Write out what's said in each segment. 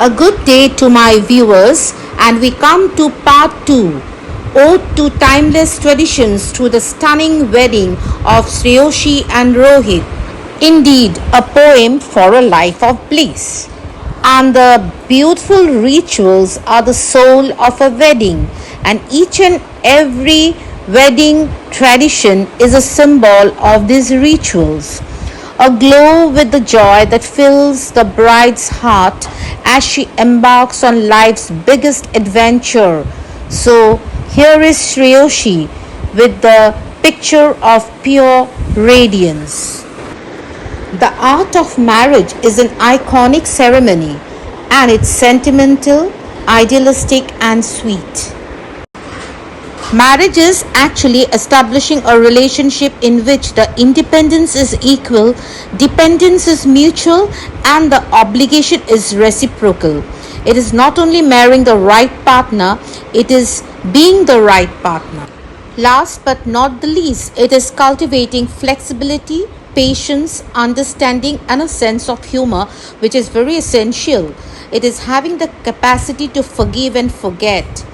A good day to my viewers, and we come to part 2, Ode to Timeless Traditions through the stunning wedding of Shreyoshi and Rohit. Indeed, a poem for a life of bliss. And the beautiful rituals are the soul of a wedding, and each and every wedding tradition is a symbol of these rituals, aglow with the joy that fills the bride's heart as she embarks on life's biggest adventure. So, here is Shreyoshi with the picture of pure radiance. The art of marriage is an iconic ceremony, and it's sentimental, idealistic, and sweet. Marriage is actually establishing a relationship in which the independence is equal, dependence is mutual, and the obligation is reciprocal. It is not only marrying the right partner, it is being the right partner. Last but not the least, it is cultivating flexibility, patience, understanding, and a sense of humor, which is very essential. It is having the capacity to forgive and forget,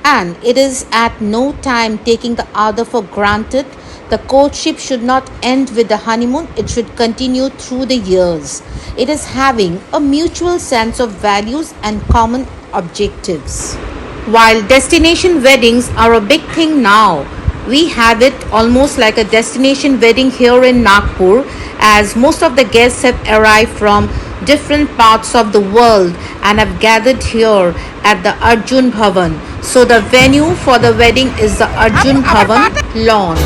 and it is at no time taking the other for granted. The courtship should not end with the honeymoon, it should continue through the years. It is having a mutual sense of values and common objectives. While destination weddings are a big thing now, we have it almost like a destination wedding here in Nagpur, as most of the guests have arrived from different parts of the world and have gathered here at the Arjun Bhavan. So the venue for the wedding is the Arjun Bhavan lawn.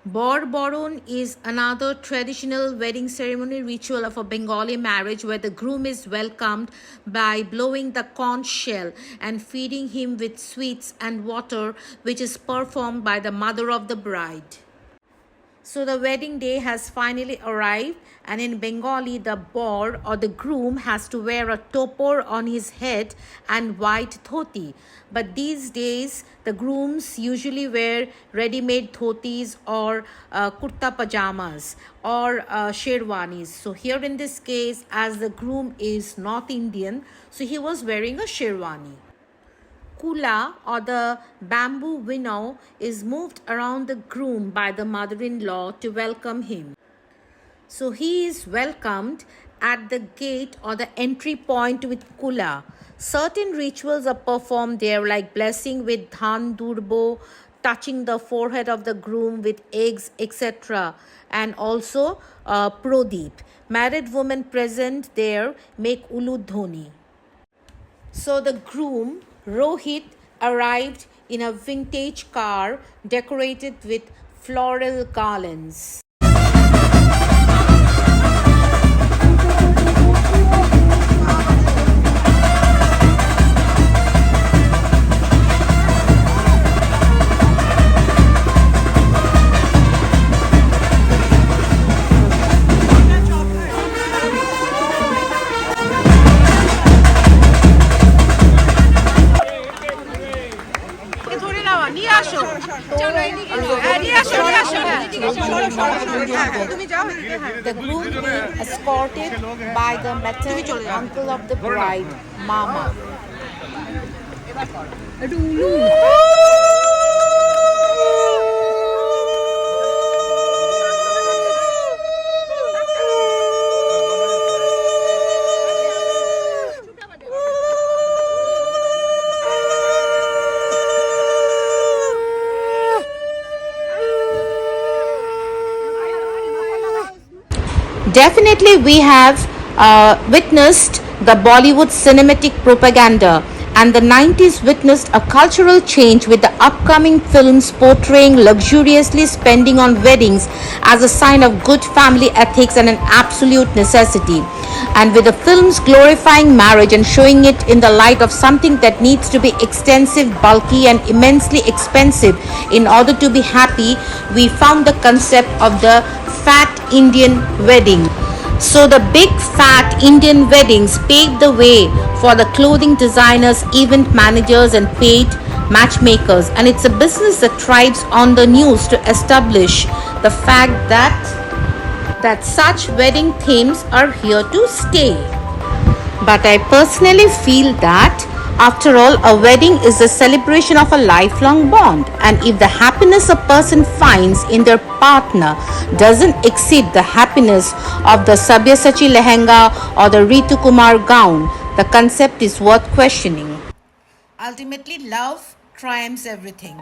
Borboron is another traditional wedding ceremony ritual of a Bengali marriage where the groom is welcomed by blowing the conch shell and feeding him with sweets and water, which is performed by the mother of the bride. So the wedding day has finally arrived, and in Bengali, the bor or the groom has to wear a topor on his head and white dhoti. But these days, the grooms usually wear ready-made dhotis or kurta pajamas or sherwanis. So here in this case, as the groom is North Indian, so he was wearing a sherwani. kula or the bamboo winnow is moved around the groom by the mother-in-law to welcome him. So he is welcomed at the gate or the entry point with kula. Certain rituals are performed there, like blessing with dhan durbo, touching the forehead of the groom with eggs, etc., and also prodip. Married women present there make uludhoni. So the groom, Rohit, arrived in a vintage car decorated with floral garlands. The groom being escorted by the maternal uncle of the bride, Mama. Definitely, we have witnessed the Bollywood cinematic propaganda, and the 90s witnessed a cultural change with the upcoming films portraying luxuriously spending on weddings as a sign of good family ethics and an absolute necessity. And with the films glorifying marriage and showing it in the light of something that needs to be extensive, bulky, and immensely expensive in order to be happy, we found the concept of the fat Indian wedding. So the big fat Indian weddings paved the way for the clothing designers, event managers, and paid matchmakers. And it's a business that thrives on the news to establish the fact that such wedding themes are here to stay. But I personally feel that after all, a wedding is a celebration of a lifelong bond, and if the happiness a person finds in their partner doesn't exceed the happiness of the Sabyasachi lehenga or the Ritu Kumar gown, the concept is worth questioning. Ultimately, love triumphs everything.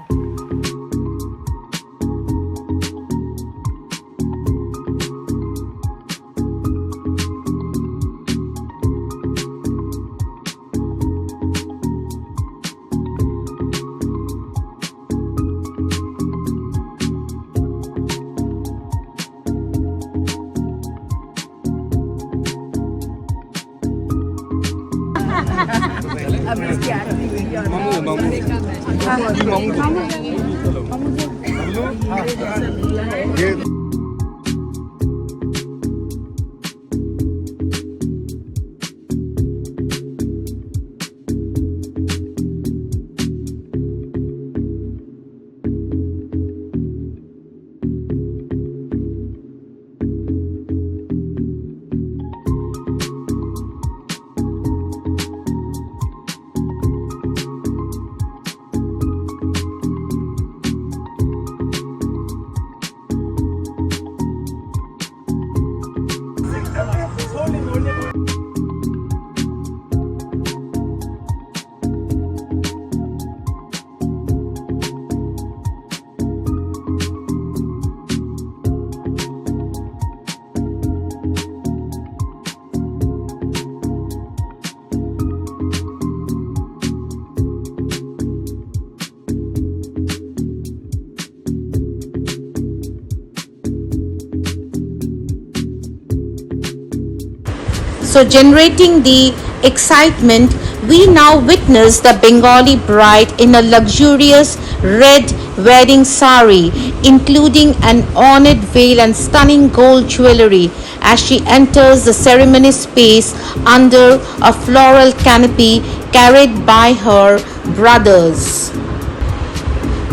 So generating the excitement, we now witness the Bengali bride in a luxurious red wedding sari, including an ornate veil and stunning gold jewelry as she enters the ceremony space under a floral canopy carried by her brothers.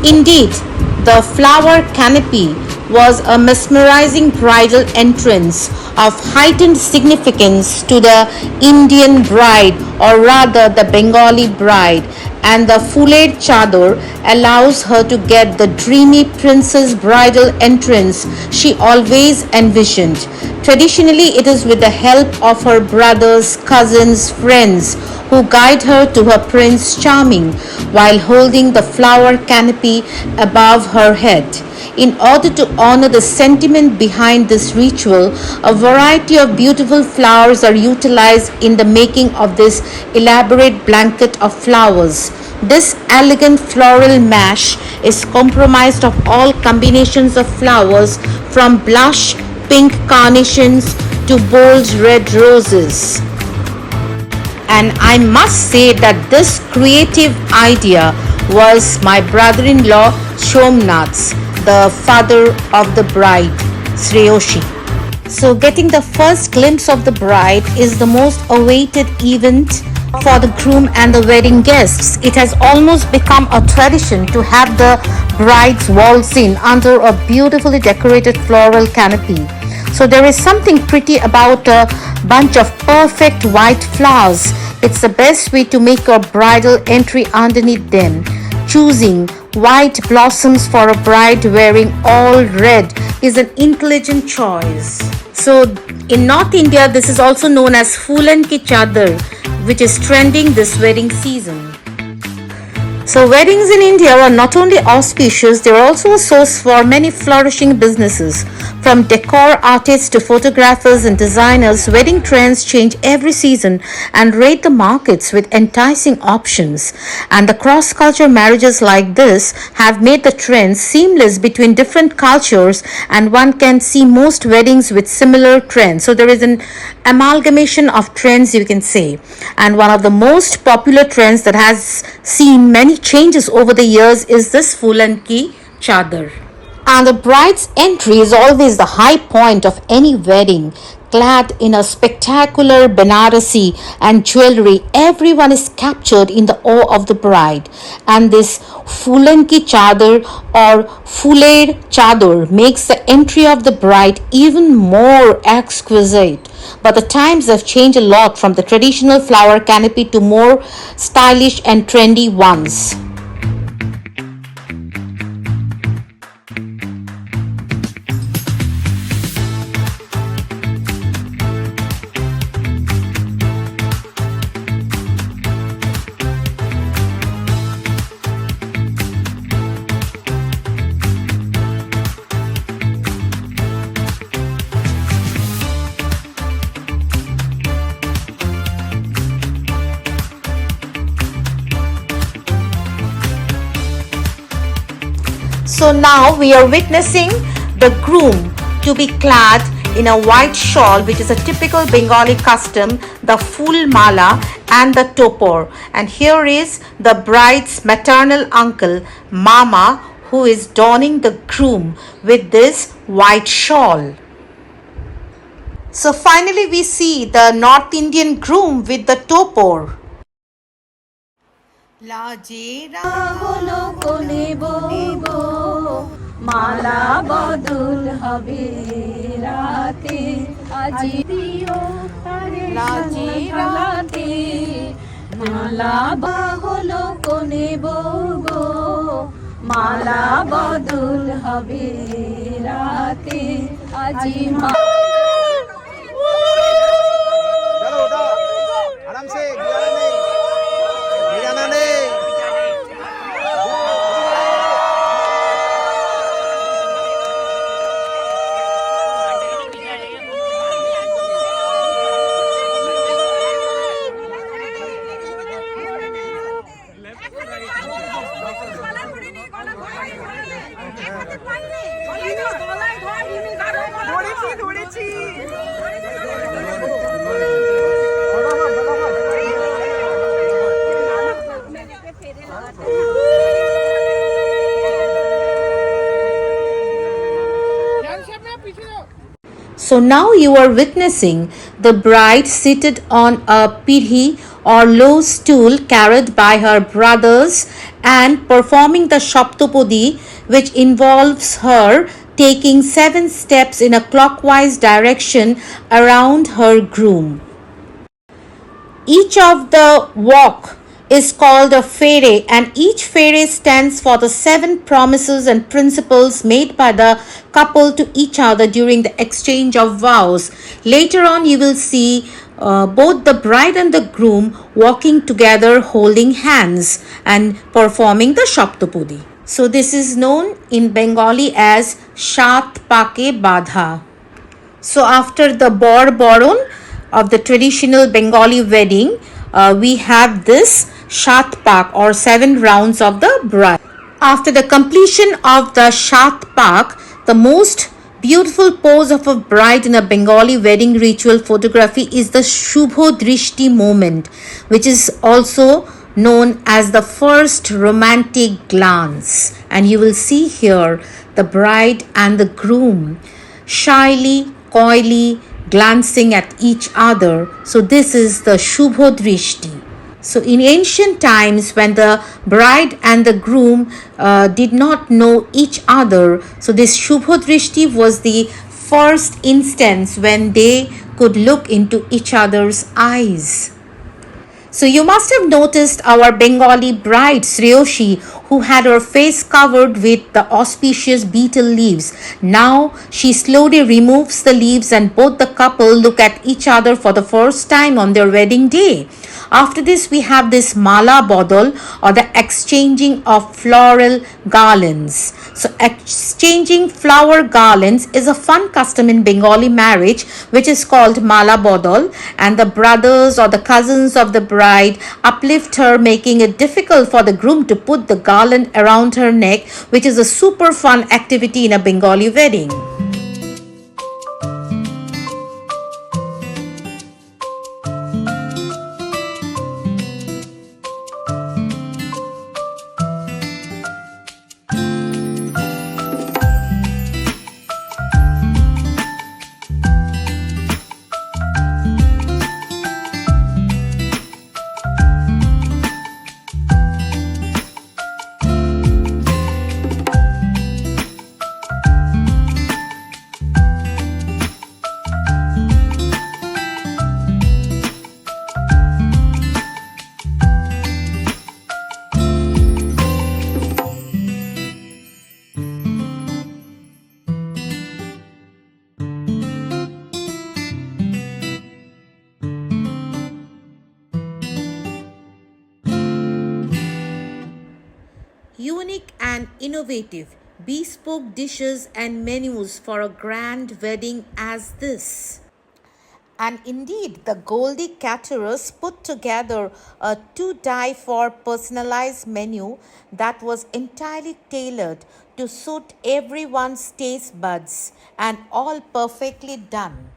Indeed, The flower canopy was a mesmerizing bridal entrance of heightened significance to the Indian bride, or rather the Bengali bride, and the foulade chador allows her to get the dreamy princess bridal entrance she always envisioned. Traditionally, it is with the help of her brothers, cousins, friends who guide her to her Prince Charming while holding the flower canopy above her head. In order to honor the sentiment behind this ritual, a variety of beautiful flowers are utilized in the making of this elaborate blanket of flowers. This elegant floral mash is comprised of all combinations of flowers from blush pink carnations to bold red roses. And I must say that this creative idea was my brother-in-law Shomnath's, the father of the bride, Shreyoshi. So getting the first glimpse of the bride is the most awaited event for the groom and the wedding guests. It has almost become a tradition to have the brides waltz in under a beautifully decorated floral canopy. So there is something pretty about a bunch of perfect white flowers. It's the best way to make a bridal entry underneath them. Choosing white blossoms for a bride wearing all red is an intelligent choice. So in North India, this is also known as Phulan Ki Chadar, which is trending this wedding season. So weddings in India are not only auspicious, they are also a source for many flourishing businesses. From decor artists to photographers and designers, wedding trends change every season and raid the markets with enticing options. And the cross-culture marriages like this have made the trends seamless between different cultures, and one can see most weddings with similar trends. So there is an amalgamation of trends, you can say. And one of the most popular trends that has seen many changes over the years is this Phulan Ki Chadar. And the bride's entry is always the high point of any wedding. Clad in a spectacular Banarasi and jewelry, everyone is captured in the awe of the bride. And this Phulan Ki Chadar or Foulade Chador makes the entry of the bride even more exquisite. But the times have changed a lot from the traditional flower canopy to more stylish and trendy ones. So now we are witnessing the groom to be clad in a white shawl, which is a typical Bengali custom, the full mala and the topor. And here is the bride's maternal uncle, Mama, who is donning the groom with this white shawl. So finally we see the North Indian groom with the topor. লাজেরা হলো কোনে বউ মালা বদল হবে রাতে আজি দিও তারে লাজেরাতে মালা বা হলো কোনে বউ মালা বদল হবে রাতে আজি মা আরাম সে So now you are witnessing the bride seated on a pidhi or low stool carried by her brothers and performing the Shaptapadi, which involves her taking 7 steps in a clockwise direction around her groom. Each of the walk is called a fere, and each fere stands for the 7 promises and principles made by the couple to each other during the exchange of vows. Later on, you will see both the bride and the groom walking together holding hands and performing the Shaptapadi. So this is known in Bengali as Shat Pake Badha. So after the Bor Boron of the traditional Bengali wedding, we have this Shat Pak or 7 rounds of the bride. After the completion of the Shat Pak, the most beautiful pose of a bride in a Bengali wedding ritual photography is the Shubho Drishti moment, which is also known as the first romantic glance. And you will see here the bride and the groom shyly, coyly glancing at each other. So this is the Shubho Drishti. So in ancient times, when the bride and the groom did not know each other, so this Shubho Drishti was the first instance when they could look into each other's eyes. So you must have noticed our Bengali bride Shreyoshi, who had her face covered with the auspicious betel leaves. Now she slowly removes the leaves and both the couple look at each other for the first time on their wedding day. After this, we have this mala bodol, or the exchanging of floral garlands. So exchanging flower garlands is a fun custom in Bengali marriage, which is called mala bodol, and the brothers or the cousins of the bride uplift her, making it difficult for the groom to put the garland around her neck, which is a super fun activity in a Bengali wedding. Unique and innovative bespoke dishes and menus for a grand wedding as this. And indeed, the Goldie caterers put together a to-die for personalized menu that was entirely tailored to suit everyone's taste buds and all perfectly done.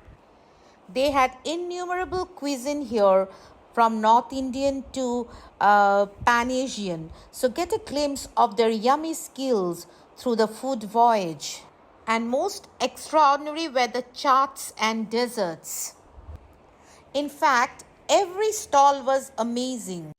They had innumerable cuisine here, from North Indian to Pan Asian. So get a glimpse of their yummy skills through the food voyage. And most extraordinary were the chaats and desserts. In fact, every stall was amazing.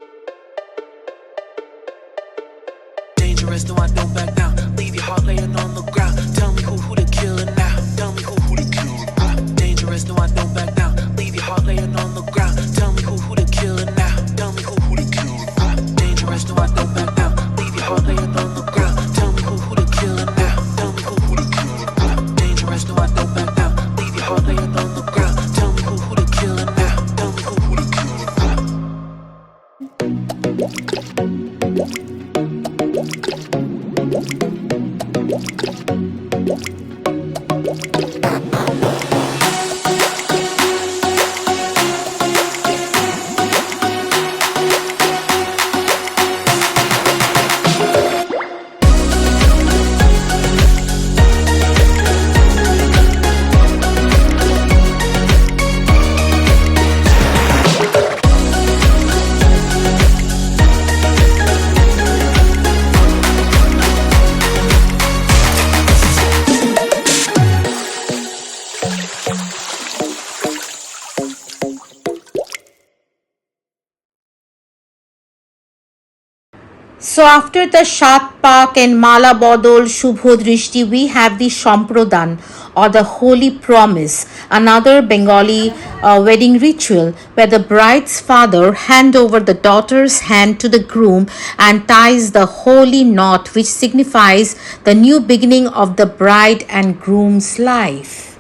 Dangerous, no, I don't back down. Leave your heart laying on the ground. Tell me who the killer now. Tell me who the killer. Dangerous, no, I don't back down. Leave your heart laying on the ground. Tell me who the killer now. Tell me who the killer. Dangerous, no, I don't back down. Leave your heart laying on the ground. Tell me who the killer now. Tell me who the killer. Dangerous, no, I don't back down. Leave your heart laying on the ground. Tell me who the killer now. Tell me who the killer. So after the Shat Pak and Mala Bodol Shubho Drishti, we have the Shamprodan or the Holy Promise, another Bengali wedding ritual where the bride's father hand over the daughter's hand to the groom and ties the holy knot, which signifies the new beginning of the bride and groom's life.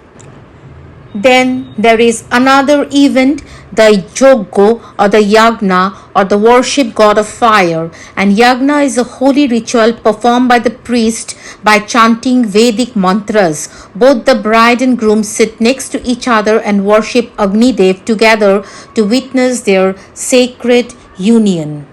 Then there is another event, the Yoggo or the Yagna or the worship god of fire. And Yagna is a holy ritual performed by the priest by chanting Vedic mantras. Both the bride and groom sit next to each other and worship Agni Dev together to witness their sacred union.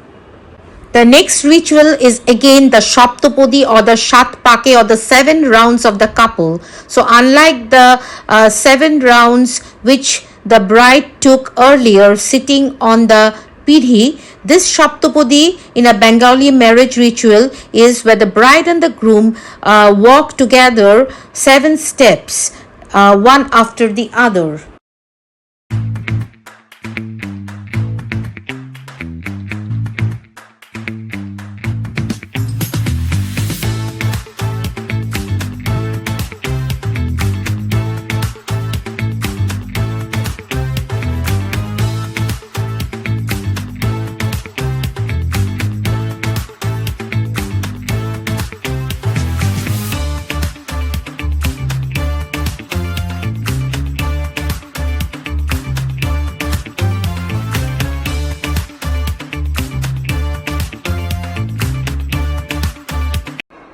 The next ritual is again the Shaptapadi or the Shatpake or the 7 rounds of the couple. So, unlike the 7 rounds which the bride took earlier sitting on the pidhi, this Shaptapadi in a Bengali marriage ritual is where the bride and the groom walk together 7 steps, one after the other.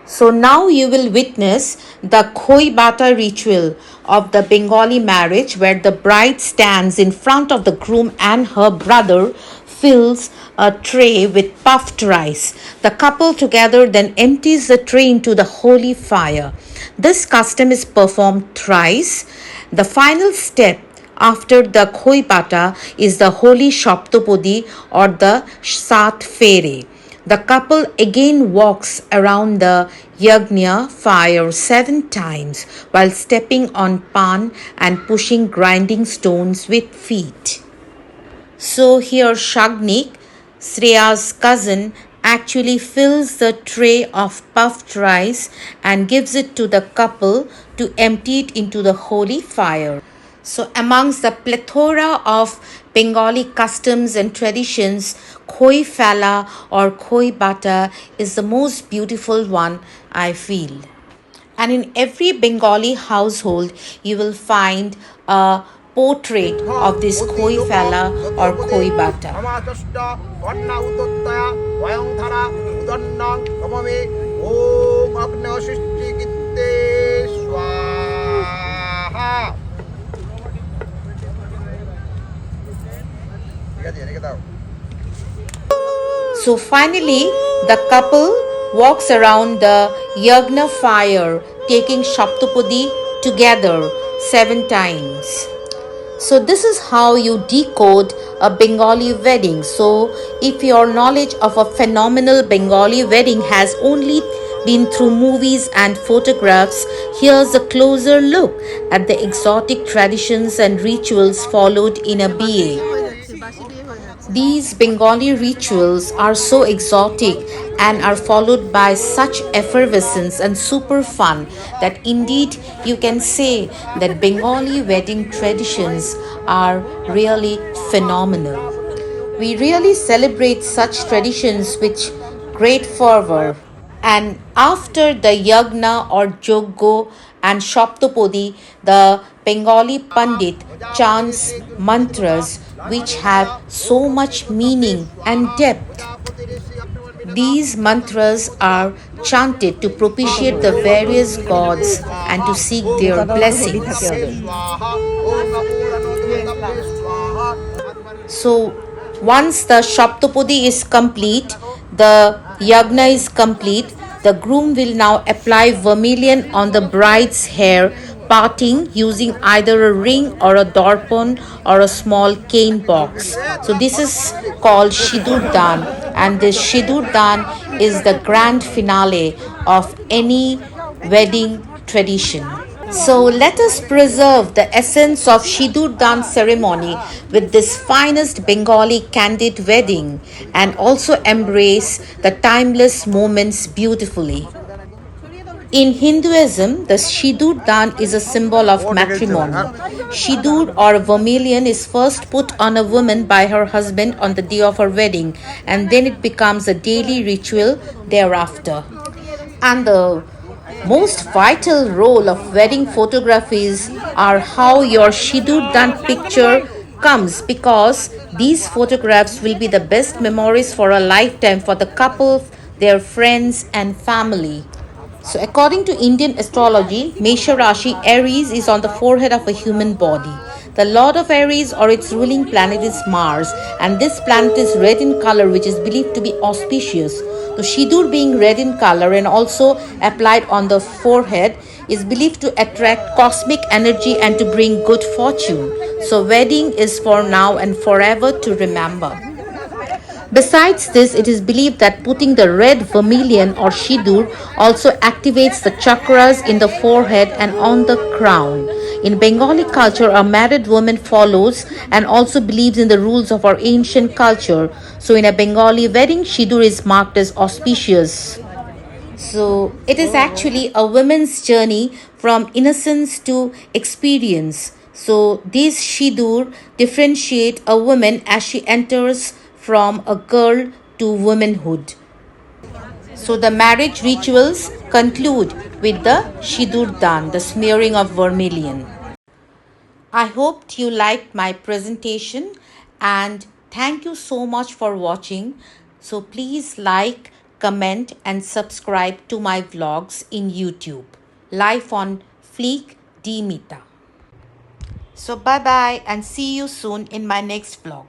So now you will witness the Khoi Bata ritual of the Bengali marriage where the bride stands in front of the groom and her brother fills a tray with puffed rice. The couple together then empties the tray into the holy fire. This custom is performed thrice. The final step after the Khoi Bata is the holy Shaptapadi or the Sat Fere. The couple again walks around the yagna fire 7 times while stepping on pan and pushing grinding stones with feet. So here Shagnik, Sreya's cousin, actually fills the tray of puffed rice and gives it to the couple to empty it into the holy fire. So amongst the plethora of Bengali customs and traditions, Khoi Phala or Khoi Bata is the most beautiful one, I feel. And in every Bengali household, you will find a portrait of this Khoi Phala or Khoi Bata. So finally, the couple walks around the yagna fire taking Shaptapadi together 7 times. So this is how you decode a Bengali wedding. So if your knowledge of a phenomenal Bengali wedding has only been through movies and photographs, here's a closer look at the exotic traditions and rituals followed in a BA. These Bengali rituals are so exotic and are followed by such effervescence and super fun that indeed you can say that Bengali wedding traditions are really phenomenal. We really celebrate such traditions with great fervor. And after the yagna or joggo and shaptapadi, the Bengali Pandit chants mantras which have so much meaning and depth. These mantras are chanted to propitiate the various gods and to seek their blessings. So, once the Shaptapadi is complete, the Yagna is complete, the groom will now apply vermilion on the bride's hair, parting using either a ring or a dorpon or a small cane box. So, this is called Shidur Dan, and this Shidur Dan is the grand finale of any wedding tradition. So let us preserve the essence of Shidur Dan ceremony with this finest Bengali candid wedding and also embrace the timeless moments beautifully. In Hinduism, the Shidur Dan is a symbol of matrimony. Shidur or vermilion is first put on a woman by her husband on the day of her wedding, and then it becomes a daily ritual thereafter. And the most vital role of wedding photographies are how your Shidur Dan picture comes, because these photographs will be the best memories for a lifetime for the couple, their friends, and family. So, according to Indian astrology, Mesha Rashi, Aries is on the forehead of a human body. The lord of Aries or its ruling planet is Mars, and this planet is red in color, which is believed to be auspicious. The Shidur being red in color and also applied on the forehead is believed to attract cosmic energy and to bring good fortune. So, wedding is for now and forever to remember. Besides this, it is believed that putting the red vermilion or shidur also activates the chakras in the forehead and on the crown. In Bengali culture, a married woman follows and also believes in the rules of our ancient culture. So, in a Bengali wedding, shidur is marked as auspicious. So, it is actually a woman's journey from innocence to experience. So, these Shidur differentiate a woman as she enters from a girl to womanhood. So, the marriage rituals conclude with the Shidur Dan, the smearing of vermilion. I hoped you liked my presentation and thank you so much for watching. So please like, comment and subscribe to my vlogs in YouTube. Life on Fleek Dimita. So bye bye and see you soon in my next vlog.